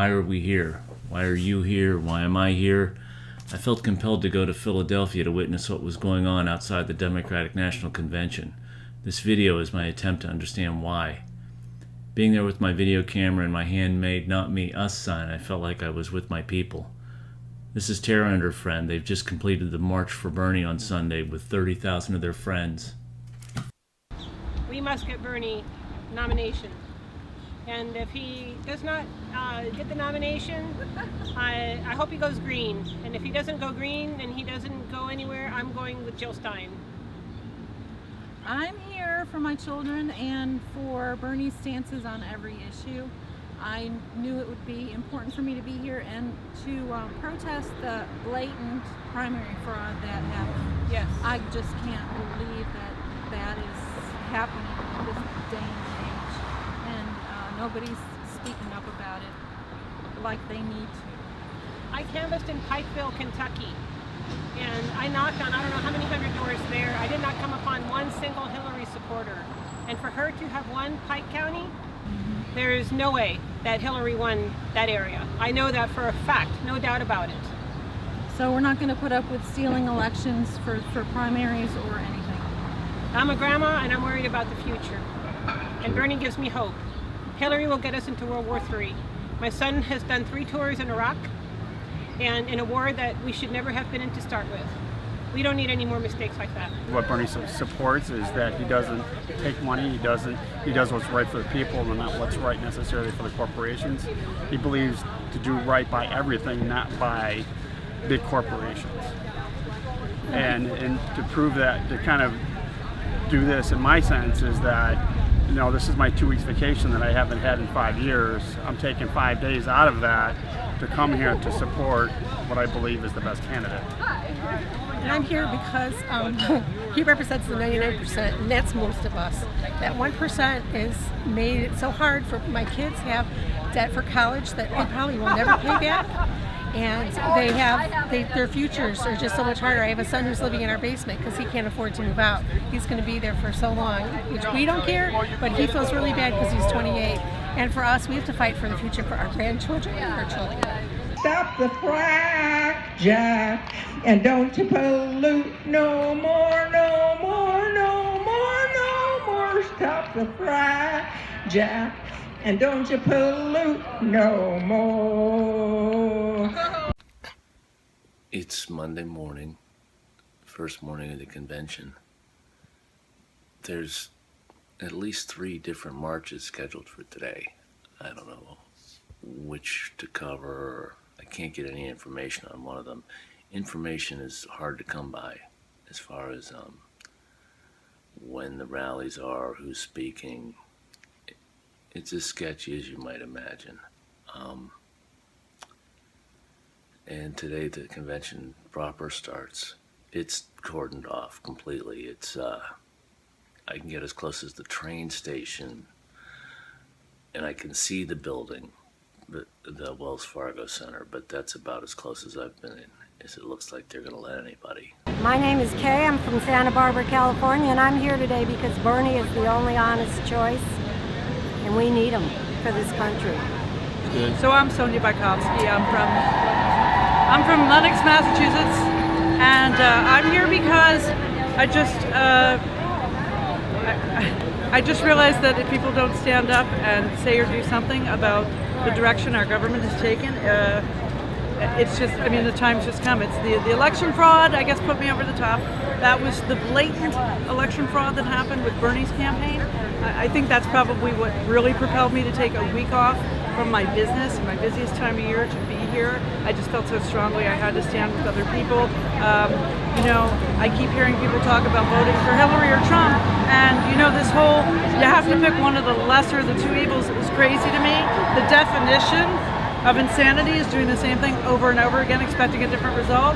Why are we here? Why are you here? Why am I here? I felt compelled to go to Philadelphia to witness what was going on outside the Democratic National Convention. This video is my attempt to understand why. Being there with my video camera and my handmade "Not Me, Us" sign, I felt like I was with my people. This is Tara and her friend. They've just completed the March for Bernie on Sunday with 30,000 of their friends. We must get Bernie nomination. And if he does not get the nomination, I hope he goes green. And if he doesn't go green and he doesn't go anywhere, I'm going with Jill Stein. I'm here for my children and for Bernie's stances on every issue. I knew it would be important for me to be here and to protest the blatant primary fraud that happened. Yes. I just can't believe that that is happening in this day and age. And nobody's speaking up about it like they need to. I canvassed in Pikeville, Kentucky, and I knocked on I don't know how many hundred doors there. I did not come upon one single Hillary supporter. And for her to have won Pike County, there is no way that Hillary won that area. I know that for a fact, no doubt about it. So we're not going to put up with stealing elections for primaries or anything. I'm a grandma and I'm worried about the future. And Bernie gives me hope. Hillary will get us into World War III. My son has done 3 tours in Iraq and in a war that we should never have been in to start with. We don't need any more mistakes like that. What Bernie supports is that he doesn't take money, he does what's right for the people and not what's right necessarily for the corporations. He believes to do right by everything, not by big corporations. And to prove that, to kind of do this, in my sense, is that, you know, this is my 2 weeks vacation that I haven't had in 5 years. I'm taking 5 days out of that to come here to support what I believe is the best candidate. And I'm here because he represents the 99%, and that's most of us. That 1% is made it so hard for my kids have debt for college that they probably will never pay back. And their futures are just so much harder. I have a son who's living in our basement because he can't afford to move out. He's going to be there for so long, which we don't care, but he feels really bad because he's 28. And for us, we have to fight for the future for our grandchildren and our children. Stop the frack, Jack, and don't you pollute no more, no more, no more, no more. Stop the frack, Jack, and don't you pollute no more. It's Monday morning, first morning of the convention. There's at least 3 different marches scheduled for today. I don't know which to cover, or I can't get any information on one of them. Information is hard to come by as far as when the rallies are, who's speaking. It's as sketchy as you might imagine. And today the convention proper starts. It's cordoned off completely. It's I can get as close as the train station and I can see the building, the Wells Fargo Center, but that's about as close as I've been in, as it looks like they're gonna let anybody. My name is Kay. I'm from Santa Barbara, California, and I'm here today because Bernie is the only honest choice, and we need him for this country. Good. So I'm Sonia Bajkowski. I'm from Lenox, Massachusetts, and I'm here because I just realized that if people don't stand up and say or do something about the direction our government has taken, it's just, I mean, the time's just come. It's the election fraud, I guess, put me over the top. That was the blatant election fraud that happened with Bernie's campaign. I think that's probably what really propelled me to take a week off from my business, my busiest time of year, to be here. I just felt so strongly I had to stand with other people. You know, I keep hearing people talk about voting for Hillary or Trump, and you know, this whole, you have to pick one of the lesser of the 2 evils, it was crazy to me. The definition of insanity is doing the same thing over and over again, expecting a different result.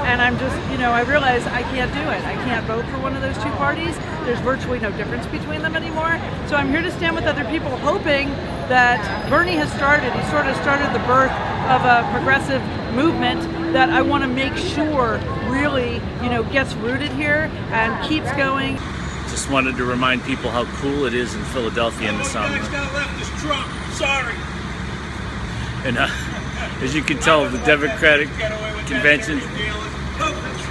And I'm just, you know, I realize I can't do it. I can't vote for one of those 2 parties. There's virtually no difference between them anymore. So I'm here to stand with other people, hoping that Bernie has started. He sort of started the birth of a progressive movement that I want to make sure really, you know, gets rooted here and keeps going. Just wanted to remind people how cool it is in Philadelphia in the summer. Next guy left is Trump. Sorry. And as you can tell, the Democratic convention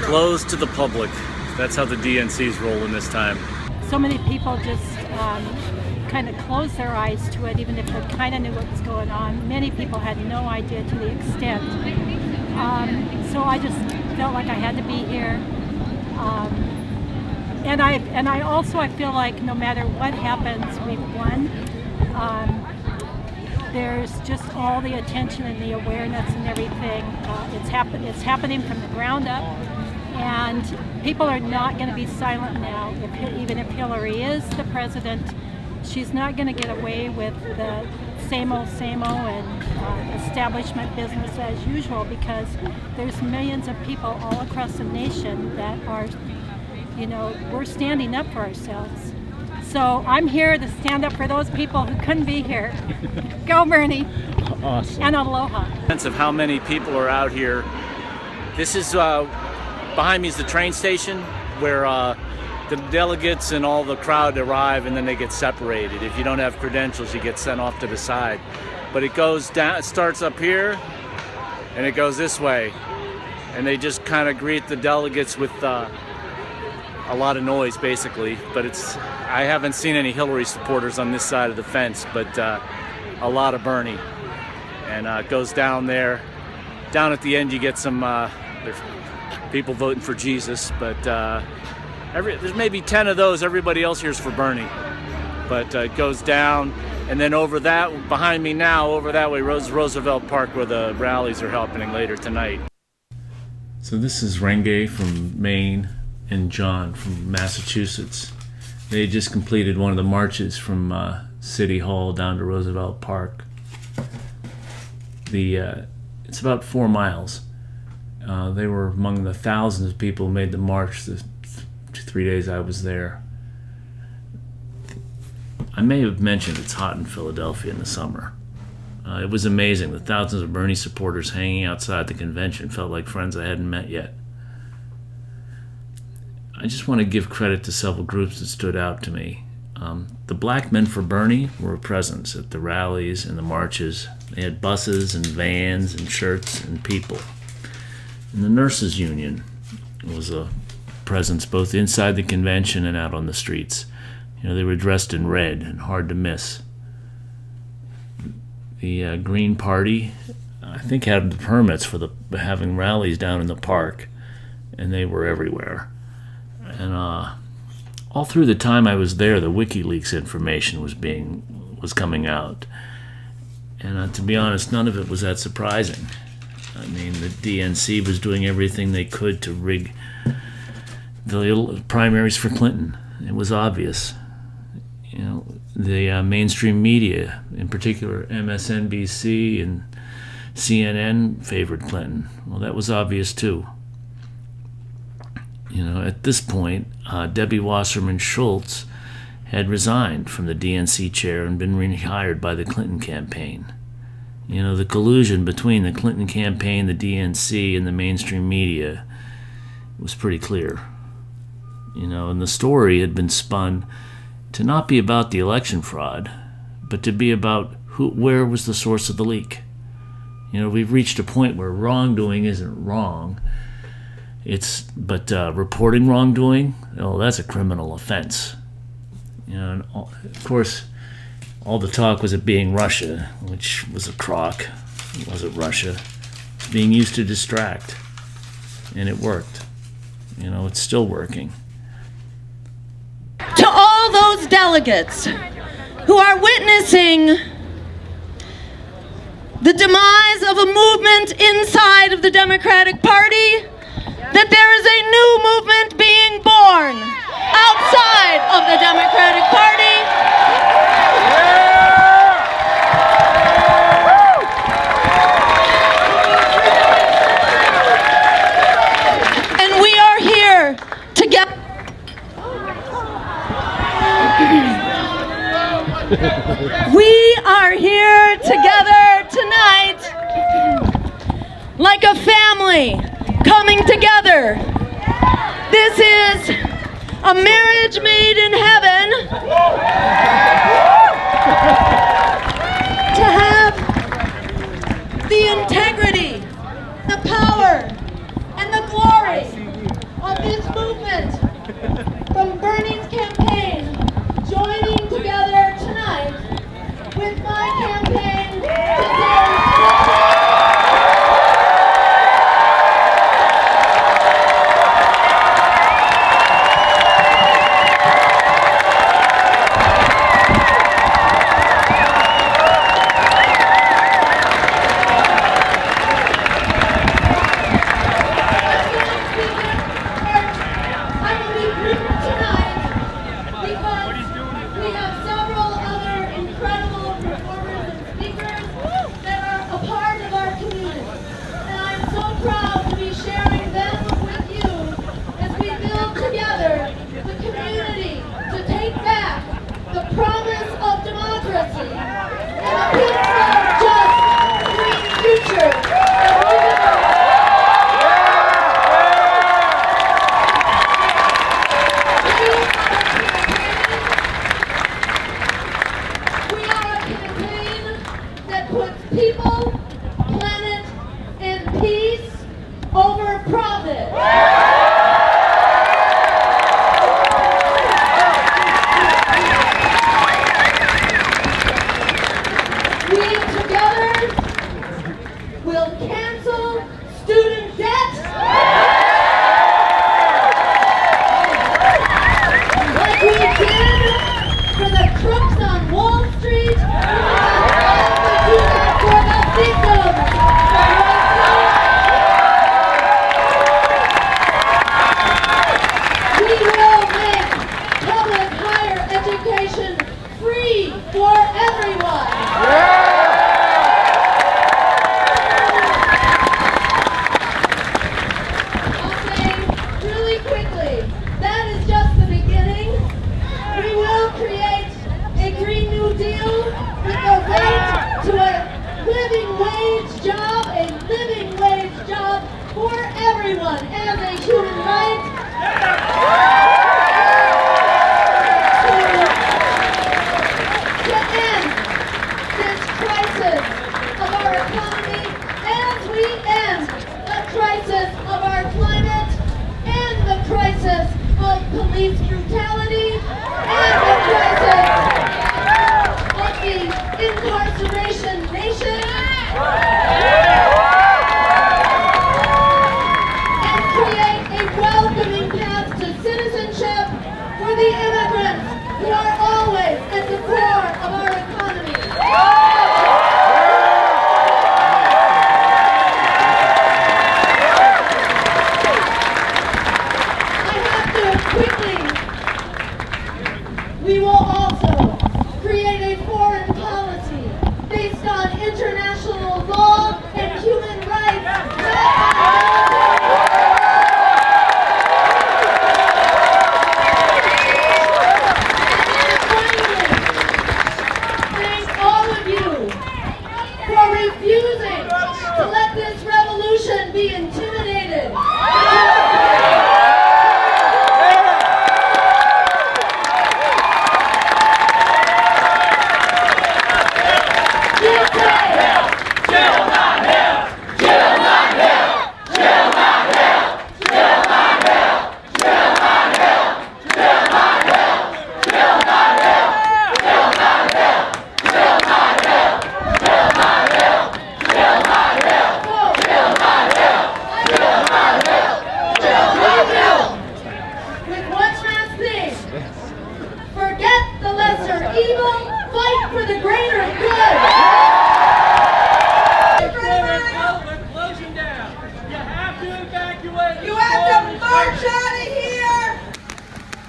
closed to the public. That's how the DNC's rolling this time. So many people just kind of closed their eyes to it, even if they kind of knew what was going on. Many people had no idea to the extent. So I just felt like I had to be here. And I feel like no matter what happens, we've won. There's just all the attention and the awareness and everything. It's happening from the ground up, and people are not going to be silent now. Even if Hillary is the president, she's not going to get away with the same old and establishment business as usual, because there's millions of people all across the nation that are, we're standing up for ourselves. So I'm here to stand up for those people who couldn't be here. Go Bernie. Awesome. And aloha. Sense of how many people are out here. This is behind me is the train station where the delegates and all the crowd arrive, and then they get separated. If you don't have credentials, you get sent off to the side. But it goes down, it starts up here and it goes this way, and they just kind of greet the delegates with a lot of noise, basically. But I haven't seen any Hillary supporters on this side of the fence, but a lot of Bernie. And it goes down there. Down at the end, you get some there's people voting for Jesus, but there's maybe 10 of those. Everybody else here is for Bernie. But it goes down, and then over that, behind me now, over that way, Roosevelt Park, where the rallies are happening later tonight. So this is Renge from Maine and John from Massachusetts. They just completed one of the marches from City Hall down to Roosevelt Park. It's about 4 miles. They were among the thousands of people who made the march the 3 days I was there. I may have mentioned it's hot in Philadelphia in the summer. It was amazing. The thousands of Bernie supporters hanging outside the convention felt like friends I hadn't met yet. I just want to give credit to several groups that stood out to me. The Black Men for Bernie were a presence at the rallies and the marches. They had buses and vans and shirts and people. And the Nurses Union was a presence both inside the convention and out on the streets. They were dressed in red and hard to miss. The Green Party, I think, had the permits for having rallies down in the park, and they were everywhere. And all through the time I was there, the WikiLeaks information was coming out. And to be honest, none of it was that surprising. I mean, the DNC was doing everything they could to rig the primaries for Clinton. It was obvious. The mainstream media, in particular MSNBC and CNN, favored Clinton. Well, that was obvious too. At this point, Debbie Wasserman Schultz had resigned from the DNC chair and been rehired by the Clinton campaign. The collusion between the Clinton campaign, the DNC, and the mainstream media was pretty clear. And the story had been spun to not be about the election fraud, but to be about where was the source of the leak. We've reached a point where wrongdoing isn't wrong. But reporting wrongdoing, that's a criminal offense. And of course, all the talk was it being Russia, which was a crock. It wasn't Russia. It was being used to distract, and it worked. It's still working. To all those delegates who are witnessing the demise of a movement inside of the Democratic Party, that there is a new movement being born outside of the Democratic Party. And we are here together. We are here together tonight like a family coming together. This is a marriage made in heaven. the integrity, the power, and the glory of this movement from Bernie's campaign joining together tonight with my campaign today.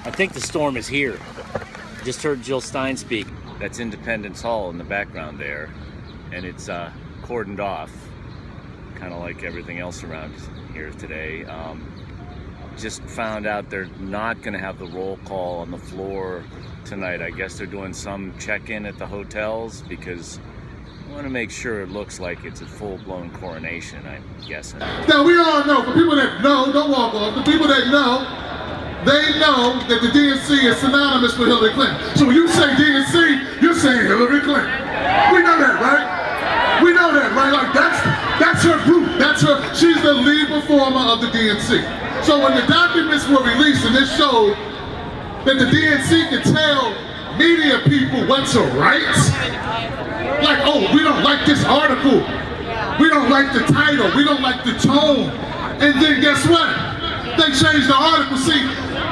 I think the storm is here. Just heard Jill Stein speak. That's Independence Hall in the background there. And it's cordoned off, kind of like everything else around here today. Just found out they're not going to have the roll call on the floor tonight. I guess they're doing some check-in at the hotels because I want to make sure it looks like it's a full-blown coronation, I'm guessing. Now we all know, for people that know, don't walk off, the people that know, they know that the DNC is synonymous with Hillary Clinton. So when you say DNC, you're saying Hillary Clinton. We know that, right? We know that, right? Like that's That's her group. That's her. She's the lead performer of the DNC. So when the documents were released and it showed that the DNC could tell media people what to write, like, oh, we don't like this article, we don't like the title, we don't like the tone, and then guess what? They changed the article. See,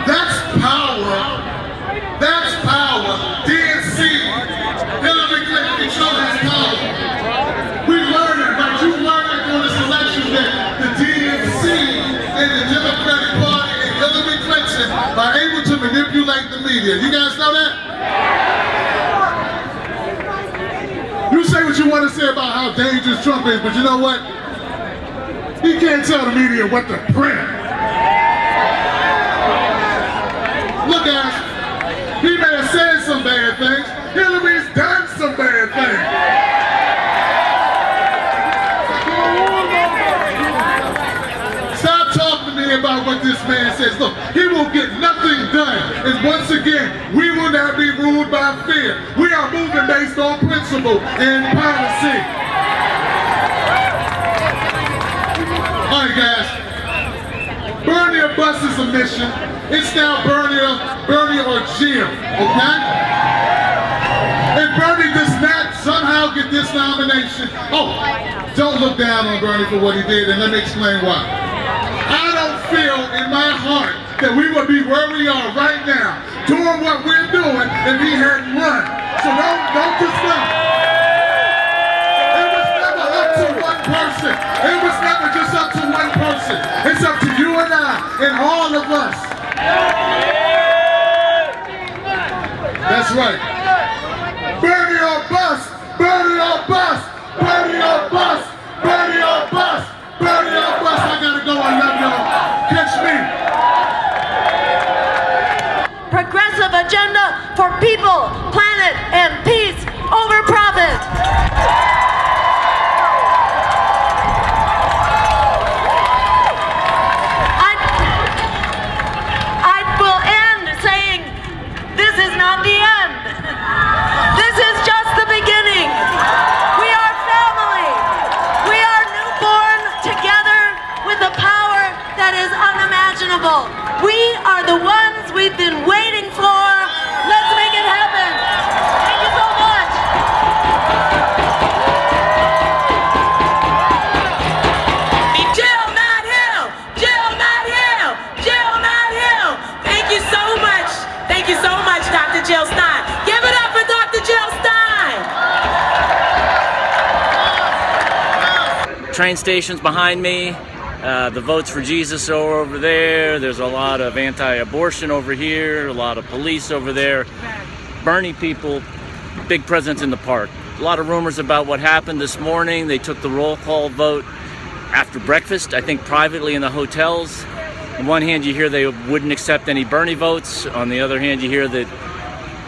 that's power. That's power. DNC, Hillary Clinton control has power. We learned it, right? You learned it during this election that the DNC and the Democratic Party and Hillary Clinton are able to manipulate the media. You guys know that? You say what you want to say about how dangerous Trump is, but you know what? He can't tell the media what to print. Look, guys, he may have said some bad things. Hillary's done some bad things. Stop talking to me about what this man says. Look, he will get nothing done. And once again, we will not be ruled by fear. We are moving based on principle and policy. All right, guys. Bernie or bust is a mission. It's now Bernie or jail, okay? If Bernie does not somehow get this nomination, oh, don't look down on Bernie for what he did, and let me explain why. I don't feel in my heart that we would be where we are right now, doing what we're doing, if he hadn't run. So don't discount. It was never up to one person. It was never just up to one person. It's up to you and I and all of us. That's right. Bernie or bust, Bernie or bust, Bernie or bust, Bernie or bust, Bernie or bust. I gotta go, I love y'all. Catch me. Progressive agenda for people, planet, and peace over profit. We are the ones we've been waiting for. Let's make it happen. Thank you so much. Jill, not Hill. Jill, not Hill. Jill, not Hill. Thank you so much. Thank you so much, Dr. Jill Stein. Give it up for Dr. Jill Stein. Train stations behind me. The Votes for Jesus are over there. There's a lot of anti-abortion over here, a lot of police over there. Bernie people, big presence in the park. A lot of rumors about what happened this morning. They took the roll call vote after breakfast, I think privately in the hotels. On one hand, you hear they wouldn't accept any Bernie votes. On the other hand, you hear that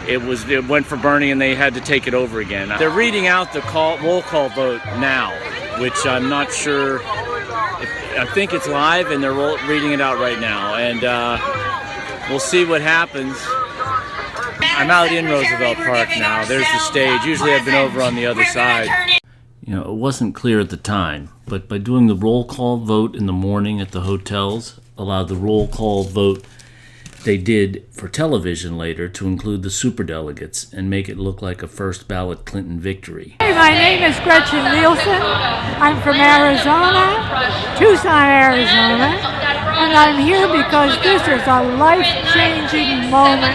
it went for Bernie and they had to take it over again. They're reading out the roll call vote now, which I'm not sure. I think it's live and they're reading it out right now, and we'll see what happens. I'm out in Roosevelt Park now. There's the stage. Usually I've been over on the other side. You know, it wasn't clear at the time, but by doing the roll call vote in the morning at the hotels, allowed the roll call vote they did for television later to include the superdelegates and make it look like a first ballot Clinton victory. Hey, my name is Gretchen Nielsen. I'm from Arizona, Tucson, Arizona, and I'm here because this is a life-changing moment.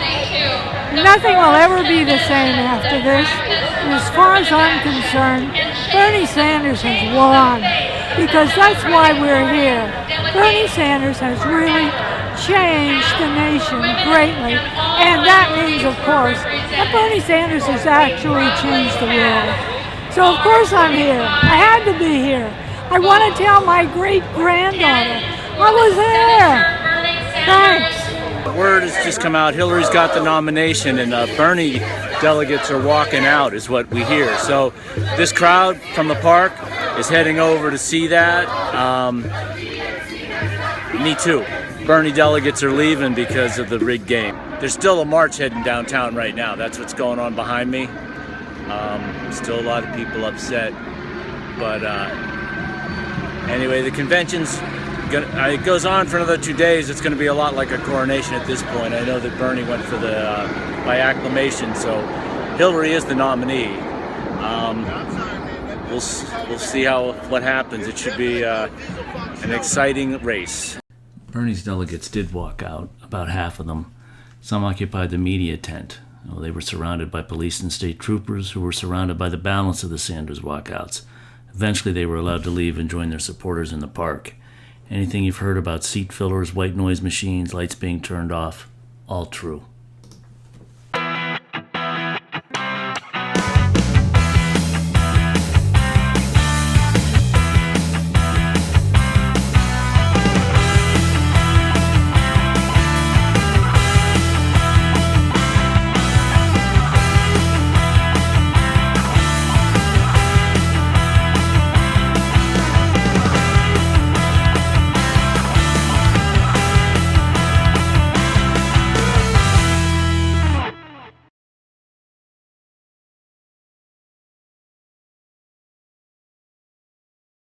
Nothing will ever be the same after this. And as far as I'm concerned, Bernie Sanders has won, because that's why we're here. Bernie Sanders has really changed the nation greatly, and that means, of course, that Bernie Sanders has actually changed the world. So of course I'm here. I had to be here. I want to tell my great-granddaughter I was there. Thanks. The word has just come out. Hillary's got the nomination, and Bernie delegates are walking out, is what we hear. So this crowd from the park is heading over to see that. Me too. Bernie delegates are leaving because of the rigged game. There's still a march heading downtown right now. That's what's going on behind me. Still a lot of people upset, but Anyway, the convention's it goes on for another 2 days. It's going to be a lot like a coronation at this point. I know that Bernie went for the by acclamation, so Hillary is the nominee. We'll see what happens. It should be an exciting race. Bernie's delegates did walk out, about half of them. Some occupied the media tent. They were surrounded by police and state troopers who were surrounded by the balance of the Sanders walkouts. Eventually they were allowed to leave and join their supporters in the park. Anything you've heard about seat fillers, white noise machines, lights being turned off, all true.